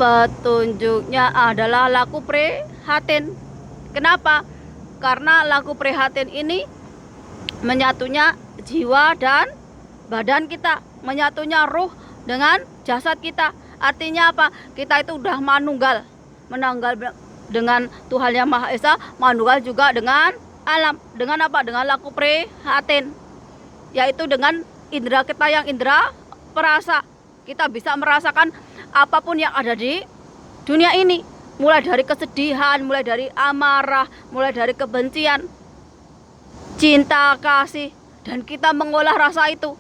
Petunjuknya adalah laku prihatin. Kenapa? Karena laku prihatin ini menyatunya jiwa dan badan kita, menyatunya ruh dengan jasad kita. Artinya apa? Kita itu udah menunggal dengan Tuhan Yang Maha Esa, menunggal juga dengan alam. Dengan apa? Dengan laku prihatin, yaitu dengan indera kita yang indera perasa. Kita bisa merasakan apapun yang ada di dunia ini, mulai dari kesedihan, mulai dari amarah, mulai dari kebencian, cinta, kasih, dan kita mengolah rasa itu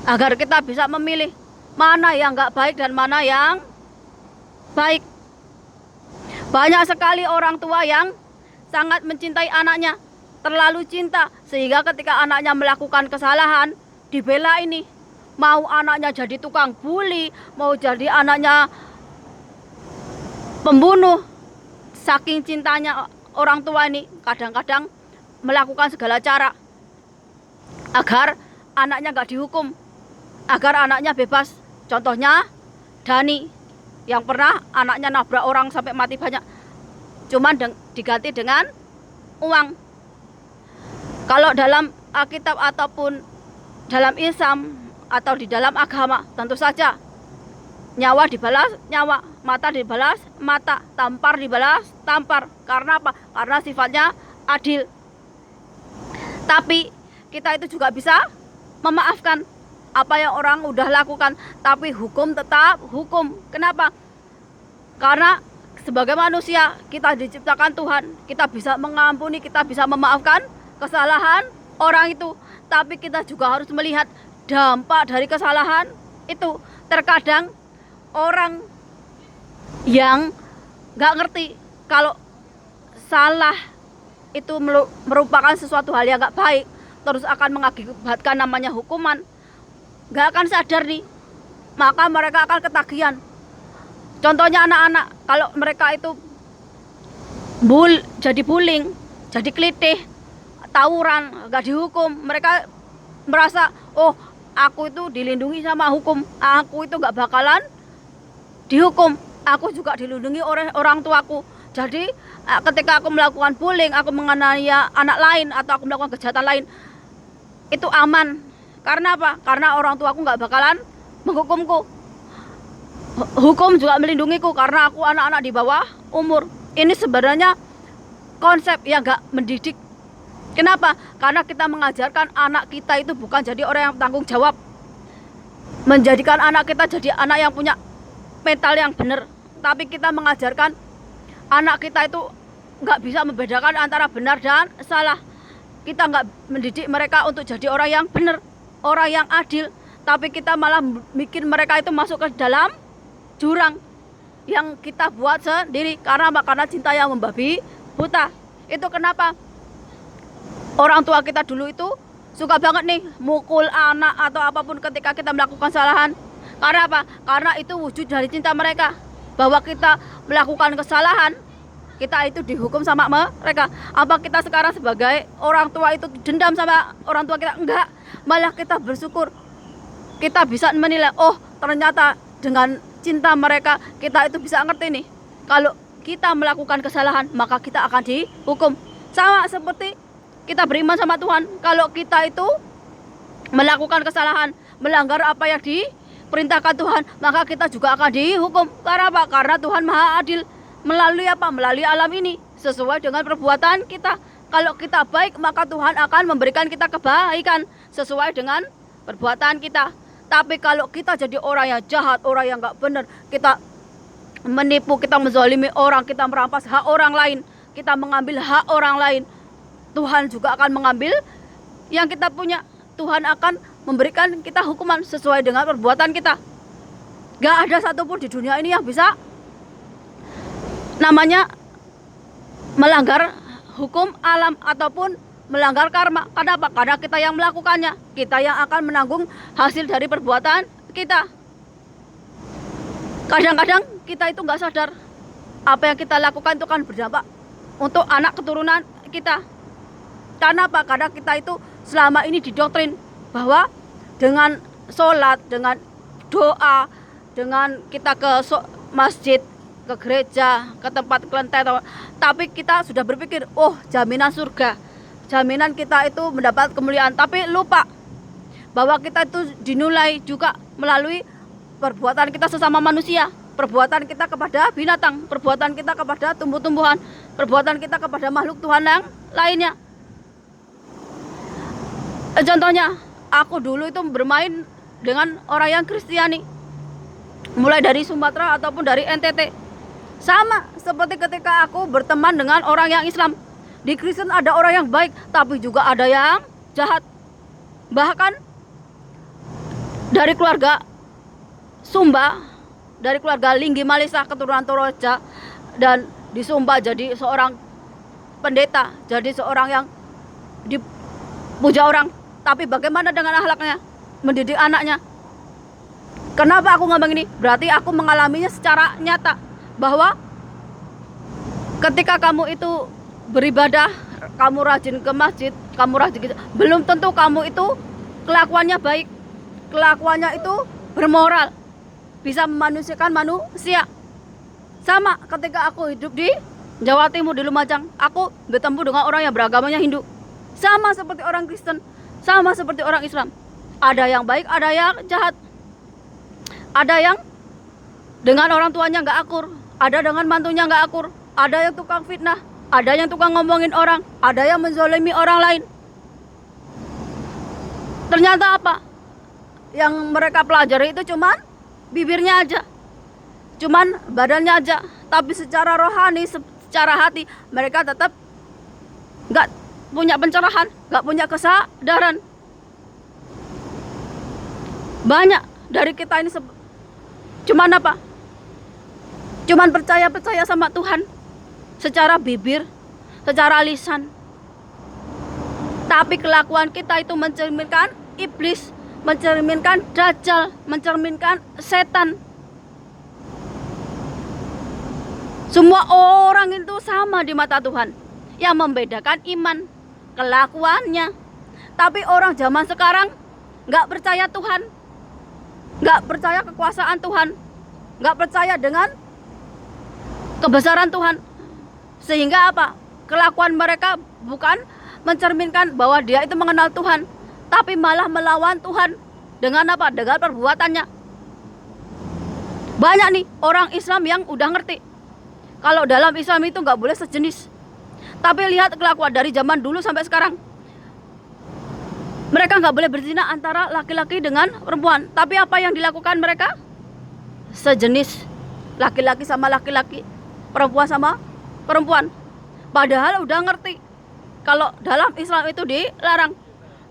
agar kita bisa memilih mana yang nggak baik dan mana yang baik. Banyak sekali orang tua yang sangat mencintai anaknya, terlalu cinta, sehingga ketika anaknya melakukan kesalahan, dibela ini. Mau anaknya jadi tukang bully, mau jadi anaknya pembunuh, saking cintanya orang tua ini kadang-kadang melakukan segala cara agar anaknya nggak dihukum, agar anaknya bebas. Contohnya Dani yang pernah anaknya nabrak orang sampai mati banyak, cuman diganti dengan uang. Kalau dalam Alkitab ataupun dalam Islam atau di dalam agama, tentu saja nyawa dibalas nyawa, mata dibalas mata, tampar dibalas tampar. Karena apa? Karena sifatnya adil. Tapi kita itu juga bisa memaafkan apa yang orang udah lakukan, tapi hukum tetap hukum. Kenapa? Karena sebagai manusia kita diciptakan Tuhan, kita bisa mengampuni, kita bisa memaafkan kesalahan orang itu. Tapi kita juga harus melihat dampak dari kesalahan itu. Terkadang orang yang nggak ngerti kalau salah itu merupakan sesuatu hal yang nggak baik, terus akan mengakibatkan namanya hukuman, nggak akan sadar nih, maka mereka akan ketagihan. Contohnya anak-anak, kalau mereka itu jadi bullying, jadi kelitih, tawuran, nggak dihukum, mereka merasa, oh aku itu dilindungi sama hukum, aku itu nggak bakalan dihukum, aku juga dilindungi oleh orang tuaku. Jadi ketika aku melakukan bullying, aku menganiaya anak lain atau aku melakukan kejahatan lain, itu aman. Karena apa? Karena orang tuaku nggak bakalan menghukumku. Hukum juga melindungiku karena aku anak-anak di bawah umur. Ini sebenarnya konsep yang nggak mendidik. Kenapa? Karena kita mengajarkan anak kita itu bukan jadi orang yang bertanggung jawab, menjadikan anak kita jadi anak yang punya mental yang benar. Tapi kita mengajarkan anak kita itu nggak bisa membedakan antara benar dan salah. Kita nggak mendidik mereka untuk jadi orang yang benar, orang yang adil. Tapi kita malah bikin mereka itu masuk ke dalam jurang yang kita buat sendiri. Karena apa? Karena cinta yang membabi buta. Itu kenapa orang tua kita dulu itu suka banget nih mukul anak atau apapun ketika kita melakukan kesalahan. Karena apa? Karena itu wujud dari cinta mereka, bahwa kita melakukan kesalahan, kita itu dihukum sama mereka. Apa kita sekarang sebagai orang tua itu dendam sama orang tua kita? Enggak, malah kita bersyukur. Kita bisa menilai, oh ternyata dengan cinta mereka kita itu bisa ngerti nih, kalau kita melakukan kesalahan maka kita akan dihukum. Sama seperti kita beriman sama Tuhan, kalau kita itu melakukan kesalahan, melanggar apa yang diperintahkan Tuhan, maka kita juga akan dihukum. Karena apa? Karena Tuhan Maha Adil. Melalui apa? Melalui alam ini, sesuai dengan perbuatan kita. Kalau kita baik, maka Tuhan akan memberikan kita kebaikan sesuai dengan perbuatan kita. Tapi kalau kita jadi orang yang jahat, orang yang nggak benar, kita menipu, kita menzalimi orang, kita merampas hak orang lain, kita mengambil hak orang lain, Tuhan juga akan mengambil yang kita punya. Tuhan akan memberikan kita hukuman sesuai dengan perbuatan kita. Gak ada satupun di dunia ini yang bisa namanya melanggar hukum alam ataupun melanggar karma. Kenapa? Karena kita yang melakukannya, kita yang akan menanggung hasil dari perbuatan kita. Kadang-kadang kita itu nggak sadar apa yang kita lakukan itu kan berdampak untuk anak keturunan kita. Karena apa? Karena kita itu selama ini didoktrin bahwa dengan sholat, dengan doa, dengan kita ke masjid, ke gereja, ke tempat kelenteng, tapi kita sudah berpikir, oh jaminan surga, jaminan kita itu mendapat kemuliaan, tapi lupa bahwa kita itu dinilai juga melalui perbuatan kita sesama manusia, perbuatan kita kepada binatang, perbuatan kita kepada tumbuh-tumbuhan, perbuatan kita kepada makhluk Tuhan yang lainnya. Contohnya, aku dulu itu bermain dengan orang yang Kristiani, mulai dari Sumatera ataupun dari NTT. Sama seperti ketika aku berteman dengan orang yang Islam. Di Kristen ada orang yang baik, tapi juga ada yang jahat. Bahkan dari keluarga Sumba, dari keluarga Linggi Malisa, keturunan Toraja, dan di Sumba jadi seorang pendeta, jadi seorang yang dipuja orang. Tapi bagaimana dengan akhlaknya, mendidik anaknya? Kenapa aku ngomong ini? Berarti aku mengalaminya secara nyata, bahwa ketika kamu itu beribadah, kamu rajin ke masjid, kamu rajin ke, belum tentu kamu itu kelakuannya baik, kelakuannya itu bermoral, bisa memanusiakan manusia. Sama ketika aku hidup di Jawa Timur, di Lumajang, aku bertemu dengan orang yang beragamanya Hindu. Sama seperti orang Kristen, sama seperti orang Islam. Ada yang baik, ada yang jahat. Ada yang dengan orang tuanya nggak akur, ada dengan mantunya nggak akur, ada yang tukang fitnah, ada yang tukang ngomongin orang, ada yang menzolimi orang lain. Ternyata apa? Yang mereka pelajari itu cuman bibirnya aja, cuman badannya aja, tapi secara rohani, secara hati mereka tetap nggak punya pencerahan, nggak punya kesadaran. Banyak dari kita ini cuman apa? Cuman percaya sama Tuhan secara bibir, secara lisan. Tapi kelakuan kita itu mencerminkan iblis, mencerminkan dajjal, mencerminkan setan. Semua orang itu sama di mata Tuhan. Yang membedakan iman, kelakuannya. Tapi orang zaman sekarang nggak percaya Tuhan, nggak percaya kekuasaan Tuhan, nggak percaya dengan kebesaran Tuhan. Sehingga apa? Kelakuan mereka bukan mencerminkan bahwa dia itu mengenal Tuhan, tapi malah melawan Tuhan. Dengan apa? Dengan perbuatannya. Banyak nih orang Islam yang udah ngerti kalau dalam Islam itu nggak boleh sejenis. Tapi lihat kelakuan dari zaman dulu sampai sekarang. Mereka nggak boleh berzina antara laki-laki dengan perempuan. Tapi apa yang dilakukan mereka? Sejenis. Laki-laki sama laki-laki, perempuan sama perempuan. Padahal udah ngerti kalau dalam Islam itu dilarang,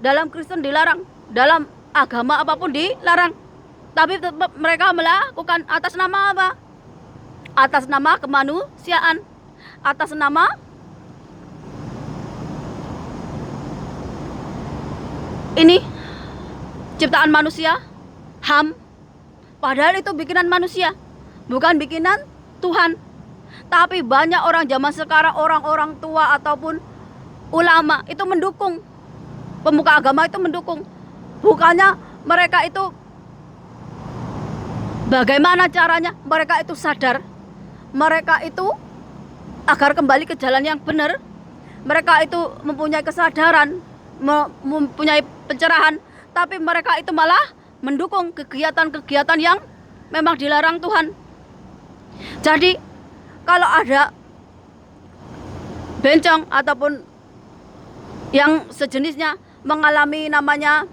dalam Kristen dilarang, dalam agama apapun dilarang. Tapi tetap mereka melakukan atas nama apa? Atas nama kemanusiaan, atas nama ini ciptaan manusia, HAM. Padahal itu bikinan manusia, bukan bikinan Tuhan. Tapi banyak orang zaman sekarang, orang-orang tua ataupun ulama itu mendukung, pemuka agama itu mendukung. Bukannya mereka itu bagaimana caranya mereka itu sadar, mereka itu agar kembali ke jalan yang benar, mereka itu mempunyai kesadaran, mempunyai pencerahan, tapi mereka itu malah mendukung kegiatan-kegiatan yang memang dilarang Tuhan. Jadi kalau ada bencong ataupun yang sejenisnya mengalami namanya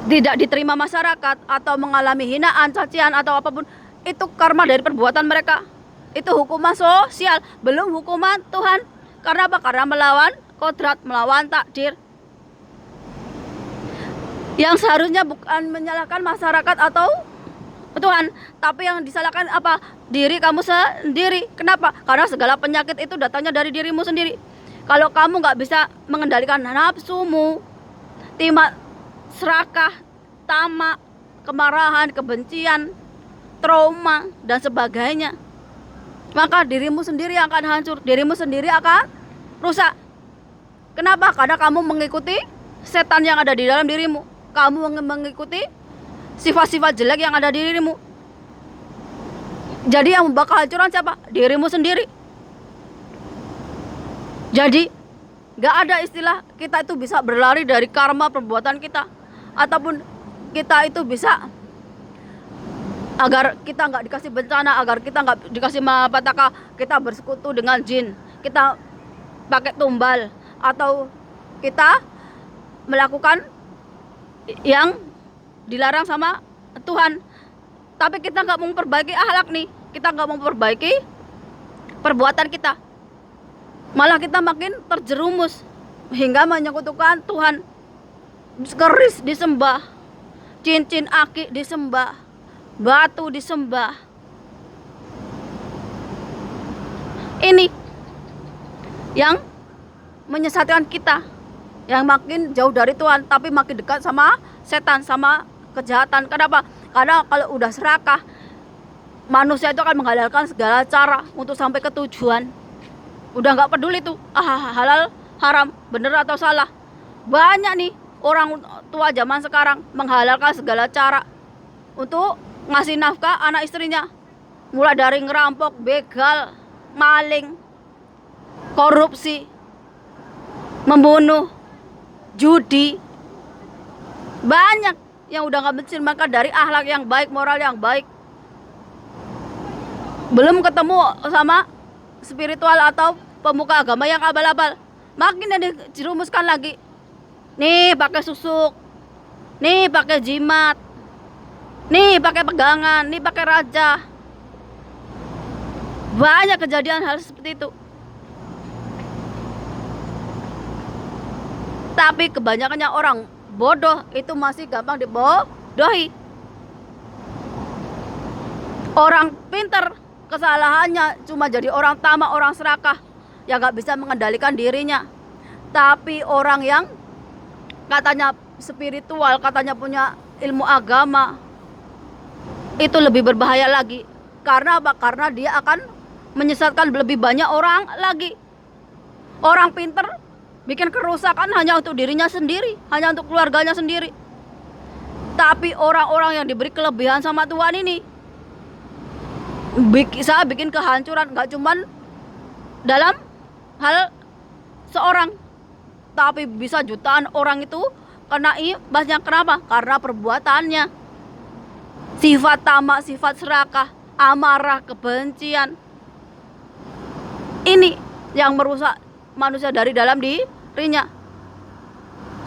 tidak diterima masyarakat atau mengalami hinaan, cacian atau apapun, itu karma dari perbuatan mereka. Itu hukuman sosial, belum hukuman Tuhan. Karena apa? Karena melawan kodrat, melawan takdir. Yang seharusnya bukan menyalahkan masyarakat atau Tuhan, tapi yang disalahkan apa? Diri kamu sendiri. Kenapa? Karena segala penyakit itu datangnya dari dirimu sendiri. Kalau kamu nggak bisa mengendalikan nafsumu, timak, serakah, tamak, kemarahan, kebencian, trauma, dan sebagainya, maka dirimu sendiri akan hancur, dirimu sendiri akan rusak. Kenapa? Karena kamu mengikuti setan yang ada di dalam dirimu. Kamu mengikuti sifat-sifat jelek yang ada di dirimu. Jadi yang membawa kehancuran siapa? Dirimu sendiri. Jadi gak ada istilah kita itu bisa berlari dari karma perbuatan kita, ataupun kita itu bisa agar kita nggak dikasih bencana, agar kita nggak dikasih malapetaka, kita bersekutu dengan jin, kita pakai tumbal, atau kita melakukan yang dilarang sama Tuhan. Tapi kita nggak mau memperbaiki akhlak nih, kita nggak mau memperbaiki perbuatan kita, malah kita makin terjerumus hingga menyekutukan Tuhan. Keris disembah, cincin aki disembah, batu disembah. Ini yang menyesatkan kita, yang makin jauh dari Tuhan, tapi makin dekat sama setan, sama kejahatan. Kenapa? Karena kalau udah serakah, manusia itu akan menghalalkan segala cara untuk sampai ke tujuan. Udah nggak peduli tuh halal haram, bener atau salah. Banyak nih orang tua zaman sekarang menghalalkan segala cara untuk ngasih nafkah anak istrinya, mulai dari ngerampok, begal, maling, korupsi, membunuh, judi. Banyak yang udah nggak bersih, maka dari akhlak yang baik, moral yang baik. Belum ketemu sama spiritual atau pemuka agama yang abal-abal, makin ada dirumuskan lagi. Nih pakai susuk, nih pakai jimat, nih pakai pegangan, nih pakai raja. Banyak kejadian hal seperti itu. Tapi kebanyakannya orang bodoh itu masih gampang dibodohi. Orang pinter kesalahannya cuma jadi orang tamak, orang serakah yang gak bisa mengendalikan dirinya. Tapi orang yang katanya spiritual, katanya punya ilmu agama, itu lebih berbahaya lagi. Karena apa? Karena dia akan menyesatkan lebih banyak orang lagi. Orang pinter bikin kerusakan hanya untuk dirinya sendiri, hanya untuk keluarganya sendiri. Tapi orang-orang yang diberi kelebihan sama Tuhan ini bisa bikin kehancuran, gak cuman dalam hal seorang, tapi bisa jutaan orang itu kena imbasnya. Kenapa? Karena perbuatannya, sifat tamak, sifat serakah, amarah, kebencian. Ini yang merusak manusia dari dalam dirinya.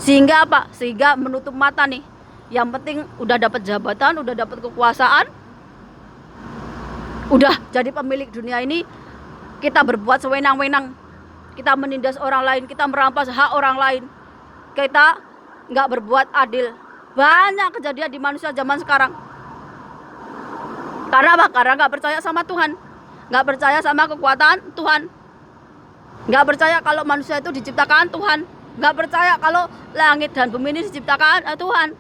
Sehingga apa? Sehingga menutup mata nih. Yang penting udah dapat jabatan, udah dapat kekuasaan, udah jadi pemilik dunia ini, kita berbuat sewenang-wenang. Kita menindas orang lain, kita merampas hak orang lain, kita nggak berbuat adil. Banyak kejadian di manusia zaman sekarang. Karena apa? Karena nggak percaya sama Tuhan, nggak percaya sama kekuatan Tuhan, nggak percaya kalau manusia itu diciptakan Tuhan, nggak percaya kalau langit dan bumi ini diciptakan Tuhan.